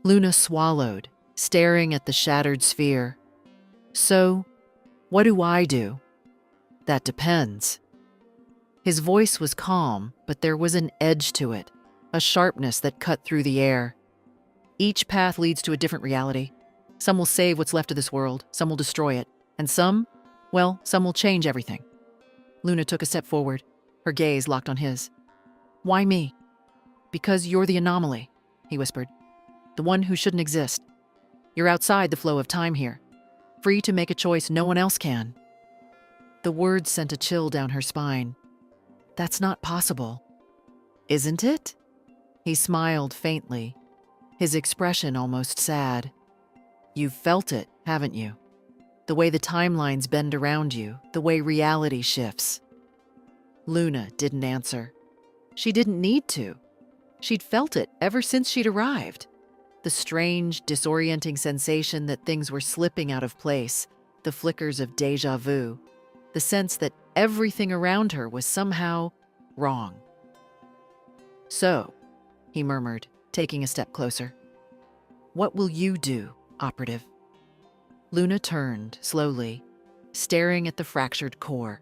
Luna swallowed, staring at the shattered sphere. So, what do I do? That depends. His voice was calm, but there was an edge to it, a sharpness that cut through the air. Each path leads to a different reality. Some will save what's left of this world, some will destroy it, and some will change everything. Luna took a step forward, her gaze locked on his. Why me? Because you're the anomaly, he whispered. The one who shouldn't exist. You're outside the flow of time here, free to make a choice no one else can. The words sent a chill down her spine. That's not possible. Isn't it? He smiled faintly, his expression almost sad. You've felt it, haven't you? The way the timelines bend around you, the way reality shifts. Luna didn't answer. She didn't need to. She'd felt it ever since she'd arrived. The strange, disorienting sensation that things were slipping out of place, the flickers of déjà vu, the sense that everything around her was somehow wrong. So, he murmured, taking a step closer. What will you do, operative? Luna turned, slowly, staring at the fractured core.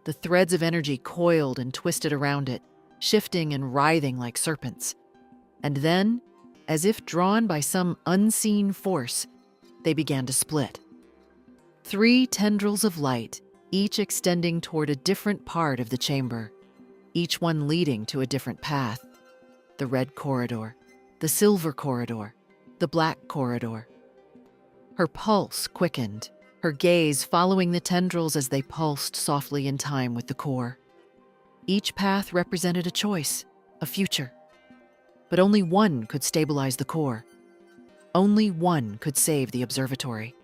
The threads of energy coiled and twisted around it, shifting and writhing like serpents. And then, as if drawn by some unseen force, they began to split. 3 tendrils of light, each extending toward a different part of the chamber, each one leading to a different path. The red corridor, the silver corridor, the black corridor. Her pulse quickened, her gaze following the tendrils as they pulsed softly in time with the core. Each path represented a choice, a future. But only one could stabilize the core. Only one could save the observatory.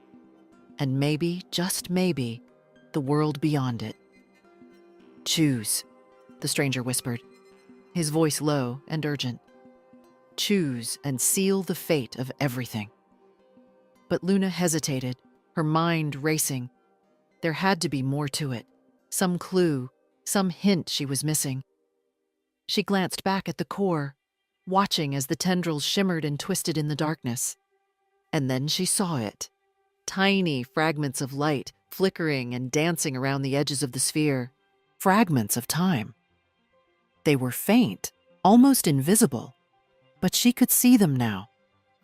And maybe, just maybe, the world beyond it. Choose, the stranger whispered, his voice low and urgent. Choose and seal the fate of everything. But Luna hesitated, her mind racing. There had to be more to it, some clue, some hint she was missing. She glanced back at the core, watching as the tendrils shimmered and twisted in the darkness. And then she saw it. Tiny fragments of light flickering and dancing around the edges of the sphere. Fragments of time. They were faint, almost invisible, but she could see them now.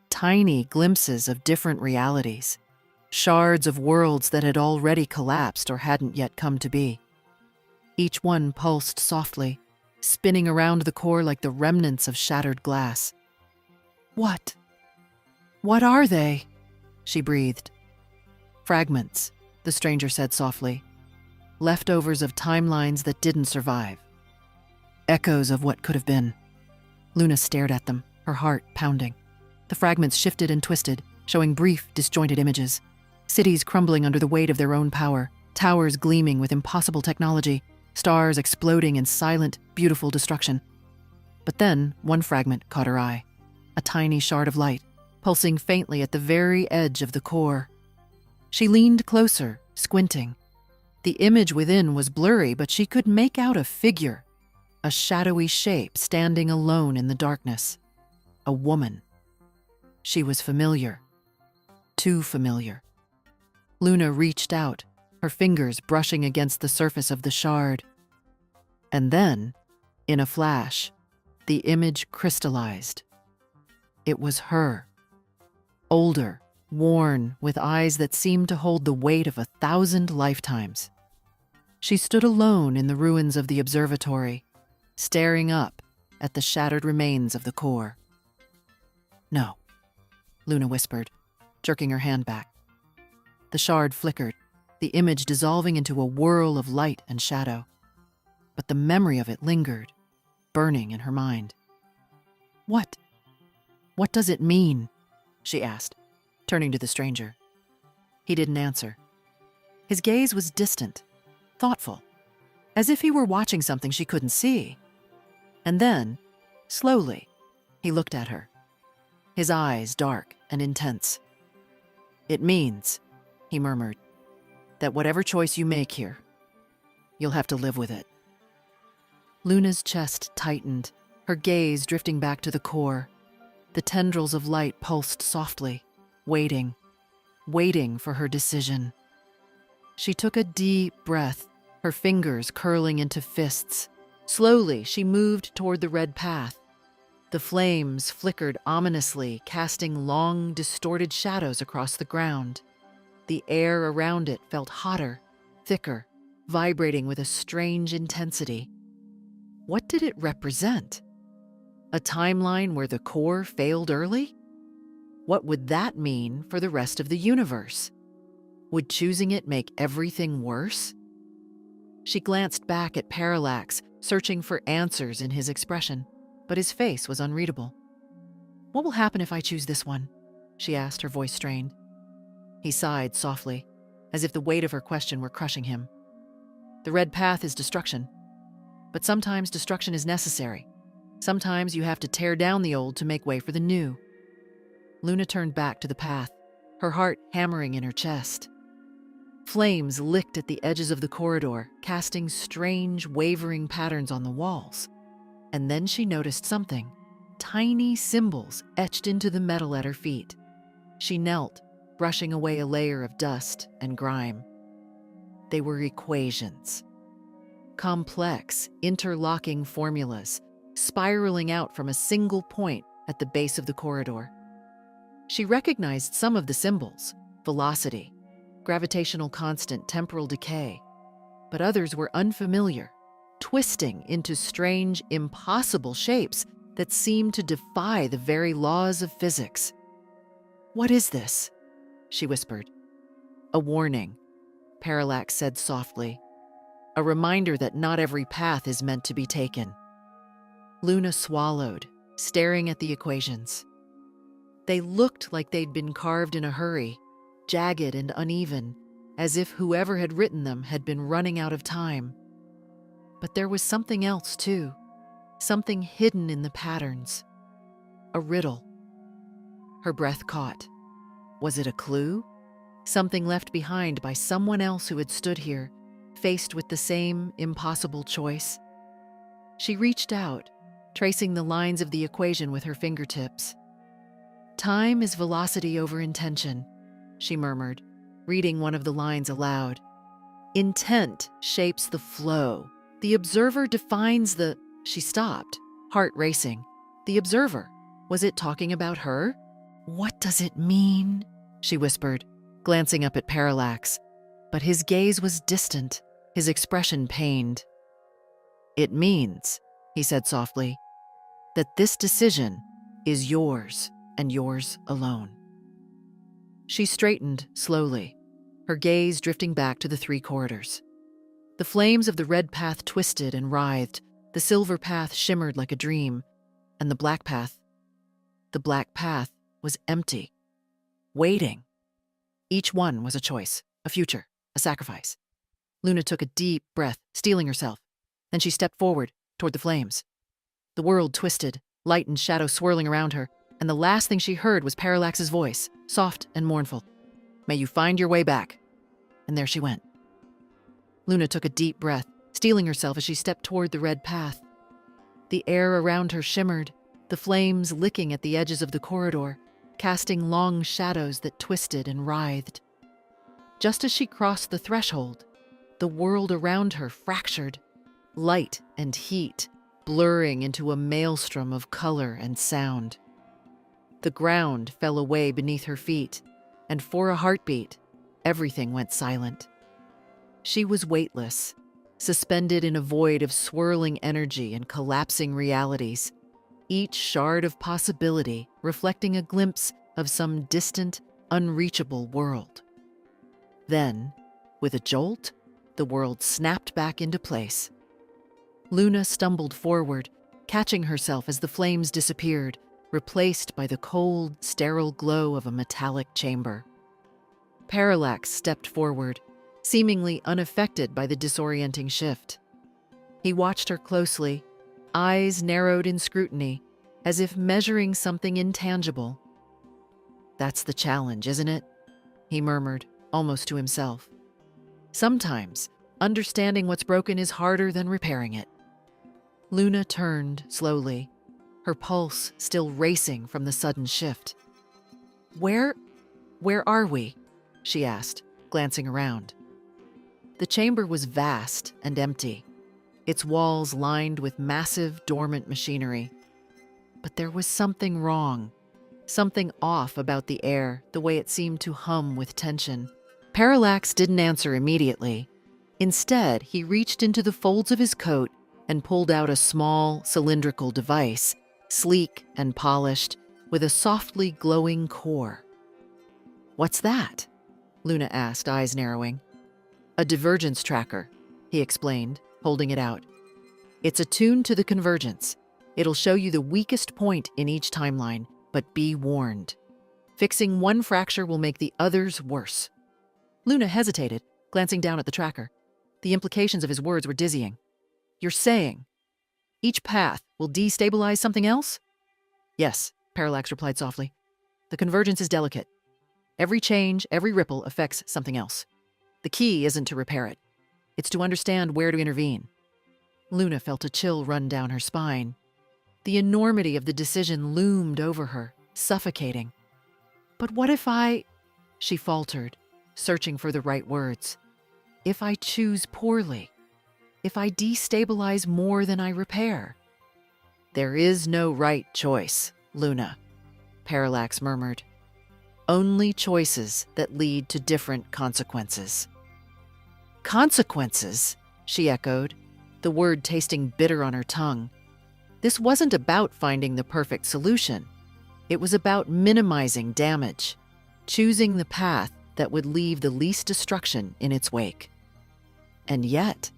Tiny glimpses of different realities. Shards of worlds that had already collapsed or hadn't yet come to be. Each one pulsed softly, spinning around the core like the remnants of shattered glass. What? What are they? She breathed. Fragments, the stranger said softly. Leftovers of timelines that didn't survive. Echoes of what could have been. Luna stared at them, her heart pounding. The fragments shifted and twisted, showing brief, disjointed images. Cities crumbling under the weight of their own power, towers gleaming with impossible technology, stars exploding in silent, beautiful destruction. But then, one fragment caught her eye. A tiny shard of light, pulsing faintly at the very edge of the core. She leaned closer, squinting. The image within was blurry, but she could make out a figure, a shadowy shape standing alone in the darkness. A woman. She was familiar. Too familiar. Luna reached out, her fingers brushing against the surface of the shard. And then, in a flash, the image crystallized. It was her. Older, worn, with eyes that seemed to hold the weight of 1,000 lifetimes. She stood alone in the ruins of the observatory, staring up at the shattered remains of the core. No, Luna whispered, jerking her hand back. The shard flickered, the image dissolving into a whirl of light and shadow. But the memory of it lingered, burning in her mind. What? What does it mean? She asked, turning to the stranger. He didn't answer. His gaze was distant, thoughtful, as if he were watching something she couldn't see. And then, slowly, he looked at her, his eyes dark and intense. It means, he murmured, that whatever choice you make here, you'll have to live with it. Luna's chest tightened, her gaze drifting back to the core. The tendrils of light pulsed softly, waiting for her decision. She took a deep breath, her fingers curling into fists. Slowly, she moved toward the red path. The flames flickered ominously, casting long, distorted shadows across the ground. The air around it felt hotter, thicker, vibrating with a strange intensity. What did it represent? A timeline where the core failed early? What would that mean for the rest of the universe? Would choosing it make everything worse? She glanced back at Parallax, searching for answers in his expression, but his face was unreadable. "What will happen if I choose this one?" she asked, her voice strained. He sighed softly, as if the weight of her question were crushing him. "The red path is destruction. But sometimes destruction is necessary. Sometimes you have to tear down the old to make way for the new." Luna turned back to the path, her heart hammering in her chest. Flames licked at the edges of the corridor, casting strange, wavering patterns on the walls. And then she noticed something. Tiny symbols etched into the metal at her feet. She knelt, brushing away a layer of dust and grime. They were equations. Complex, interlocking formulas, spiraling out from a single point at the base of the corridor. She recognized some of the symbols: velocity, gravitational constant, temporal decay. But others were unfamiliar, twisting into strange, impossible shapes that seemed to defy the very laws of physics. "What is this?" she whispered. "A warning," Parallax said softly. "A reminder that not every path is meant to be taken." Luna swallowed, staring at the equations. They looked like they'd been carved in a hurry, jagged and uneven, as if whoever had written them had been running out of time. But there was something else, too. Something hidden in the patterns. A riddle. Her breath caught. Was it a clue? Something left behind by someone else who had stood here, faced with the same impossible choice? She reached out, tracing the lines of the equation with her fingertips. "Time is velocity over intention," she murmured, reading one of the lines aloud. "Intent shapes the flow. The observer defines the—" She stopped, heart racing. The observer. Was it talking about her? "What does it mean?" she whispered, glancing up at Parallax. But his gaze was distant, his expression pained. "It means," he said softly, "that this decision is yours and yours alone." She straightened slowly, her gaze drifting back to the 3 corridors. The flames of the red path twisted and writhed, the silver path shimmered like a dream, and the black path was empty, waiting. Each one was a choice, a future, a sacrifice. Luna took a deep breath, steeling herself. Then she stepped forward, toward the flames. The world twisted, light and shadow swirling around her, and the last thing she heard was Parallax's voice, soft and mournful. "May you find your way back." And there she went. Luna took a deep breath, steeling herself as she stepped toward the red path. The air around her shimmered, the flames licking at the edges of the corridor, casting long shadows that twisted and writhed. Just as she crossed the threshold, the world around her fractured, light and heat blurring into a maelstrom of color and sound. The ground fell away beneath her feet, and for a heartbeat, everything went silent. She was weightless, suspended in a void of swirling energy and collapsing realities, each shard of possibility reflecting a glimpse of some distant, unreachable world. Then, with a jolt, the world snapped back into place. Luna stumbled forward, catching herself as the flames disappeared, replaced by the cold, sterile glow of a metallic chamber. Parallax stepped forward, seemingly unaffected by the disorienting shift. He watched her closely, eyes narrowed in scrutiny, as if measuring something intangible. "That's the challenge, isn't it?" he murmured, almost to himself. "Sometimes, understanding what's broken is harder than repairing it." Luna turned slowly. her pulse still racing from the sudden shift. Where are we?" she asked, glancing around. The chamber was vast and empty, its walls lined with massive, dormant machinery. But there was something wrong, something off about the air, the way it seemed to hum with tension. Parallax didn't answer immediately. Instead, he reached into the folds of his coat and pulled out a small, cylindrical device, sleek and polished, with a softly glowing core. "What's that?" Luna asked, eyes narrowing. "A divergence tracker," he explained, holding it out. "It's attuned to the convergence. It'll show you the weakest point in each timeline, but be warned. Fixing one fracture will make the others worse." Luna hesitated, glancing down at the tracker. The implications of his words were dizzying. "You're saying each path will destabilize something else?" "Yes," Parallax replied softly. "The convergence is delicate. Every change, every ripple affects something else. The key isn't to repair it. It's to understand where to intervene." Luna felt a chill run down her spine. The enormity of the decision loomed over her, suffocating. "But what if she faltered, searching for the right words. "If I choose poorly? If I destabilize more than I repair?" "There is no right choice, Luna," Parallax murmured. "Only choices that lead to different consequences." "Consequences?" she echoed, the word tasting bitter on her tongue. This wasn't about finding the perfect solution. It was about minimizing damage, choosing the path that would leave the least destruction in its wake. And yet,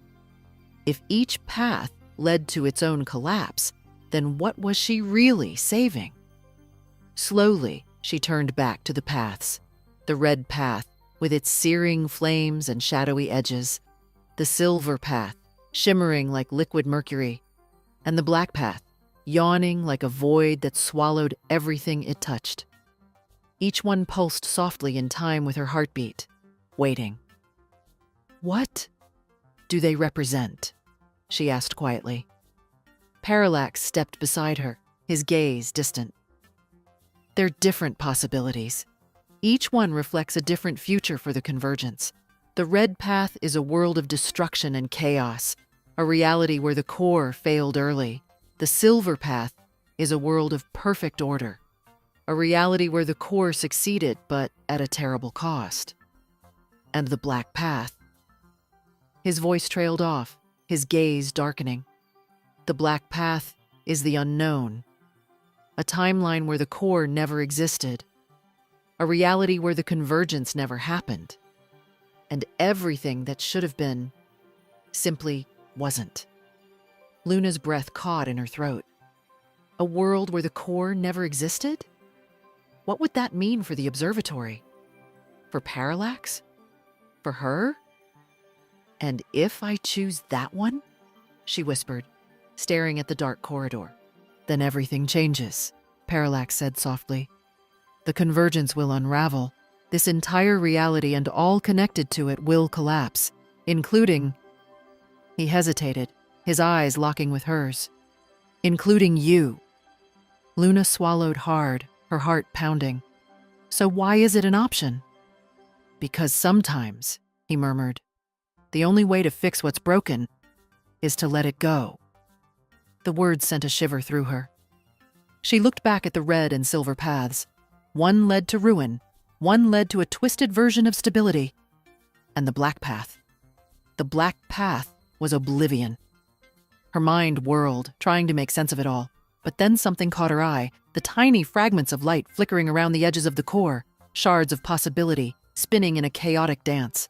if each path led to its own collapse, then what was she really saving? Slowly, she turned back to the paths. The red path, with its searing flames and shadowy edges, the silver path, shimmering like liquid mercury, and the black path, yawning like a void that swallowed everything it touched. Each one pulsed softly in time with her heartbeat, waiting. "What do they represent?" she asked quietly. Parallax stepped beside her, his gaze distant. "They're different possibilities. Each one reflects a different future for the convergence. The red path is a world of destruction and chaos, a reality where the core failed early. The silver path is a world of perfect order, a reality where the core succeeded but at a terrible cost. And the black path." His voice trailed off, his gaze darkening. "The black path is the unknown, a timeline where the core never existed, a reality where the convergence never happened, and everything that should have been simply wasn't." Luna's breath caught in her throat. A world where the core never existed? What would that mean for the observatory? For Parallax? For her? "And if I choose that one?" she whispered, staring at the dark corridor. "Then everything changes," Parallax said softly. "The convergence will unravel. This entire reality and all connected to it will collapse, including..." He hesitated, his eyes locking with hers. "Including you." Luna swallowed hard, her heart pounding. "So why is it an option?" "Because sometimes," he murmured, "the only way to fix what's broken is to let it go." The words sent a shiver through her. She looked back at the red and silver paths. One led to ruin, one led to a twisted version of stability. And the black path. The black path was oblivion. Her mind whirled, trying to make sense of it all. But then something caught her eye, the tiny fragments of light flickering around the edges of the core, shards of possibility, spinning in a chaotic dance.